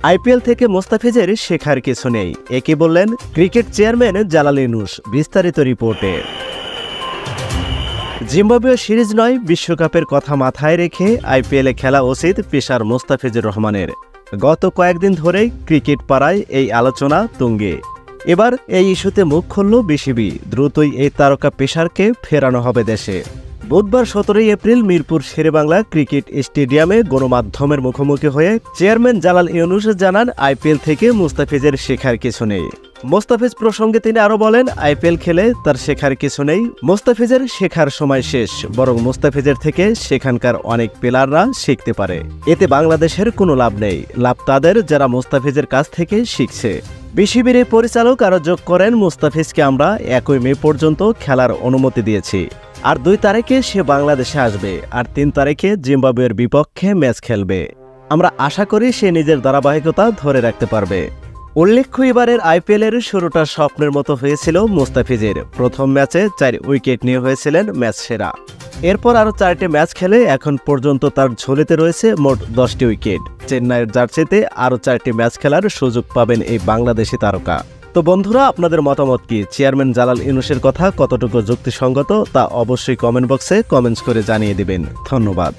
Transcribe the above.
IPL থেকে মোস্তাফিজের শেখার কিছু নেই, একে বললেন ক্রিকেট চেয়ারম্যান জালাল ইউনুস। বিস্তারিত রিপোর্টে। জিম্বাবুয়ে সিরিজ নয়, বিশ্বকাপের কথা মাথায় রেখে আইপিএলে খেলা উচিত পেসার মোস্তাফিজুর রহমানের। গত কয়েকদিন ধরেই ক্রিকেট পাড়ায় এই আলোচনা তুঙ্গে। এবার এই ইস্যুতে মুখ খুলল বিসিবি। দ্রুতই এই তারকা পেসারকে ফেরানো হবে দেশে। বুধবার 17 এপ্রিল মিরপুর শেরেবাংলা ক্রিকেট স্টেডিয়ামে গণমাধ্যমের মুখোমুখি হয়ে চেয়ারম্যান জালাল ইউনুস জানান, আইপিএল থেকে মুস্তাফিজের শেখার কিছু নেই। মোস্তাফিজ প্রসঙ্গে তিনি আরও বলেন, আইপিএল খেলে তার শেখার কিছু নেই। মোস্তাফিজের শেখার সময় শেষ, বরং মোস্তাফিজের থেকে সেখানকার অনেক প্লেয়াররা শিখতে পারে। এতে বাংলাদেশের কোনো লাভ নেই, লাভ তাদের যারা মোস্তাফিজের কাছ থেকে শিখছে। বিসিবির এই পরিচালক আরও যোগ করেন, মুস্তাফিজকে আমরা 1 মে পর্যন্ত খেলার অনুমতি দিয়েছি। আর 2 তারিখে সে বাংলাদেশে আসবে, আর 3 তারিখে জিম্বাবুয়ের বিপক্ষে ম্যাচ খেলবে। আমরা আশা করি সে নিজের ধারাবাহিকতা ধরে রাখতে পারবে। উল্লেখ্য, এবারের আইপিএলের শুরুটা স্বপ্নের মতো হয়েছিল মুস্তাফিজের। প্রথম ম্যাচে 4 উইকেট নিয়ে হয়েছিলেন ম্যাচ সেরা। এরপর আরও 4টি ম্যাচ খেলে এখন পর্যন্ত তার ঝুলিতে রয়েছে মোট 10টি উইকেট। চেন্নাইয়ের জার্সিতে আরও 4টি ম্যাচ খেলার সুযোগ পাবেন এই বাংলাদেশি তারকা। তো বন্ধুরা, আপনাদের মতামত কি? চেয়ারম্যান জালাল ইউনুসের কথা কতটুকু যুক্তিসঙ্গত তা অবশ্যই কমেন্ট বক্সে কমেন্টস করে জানিয়ে দিবেন। ধন্যবাদ।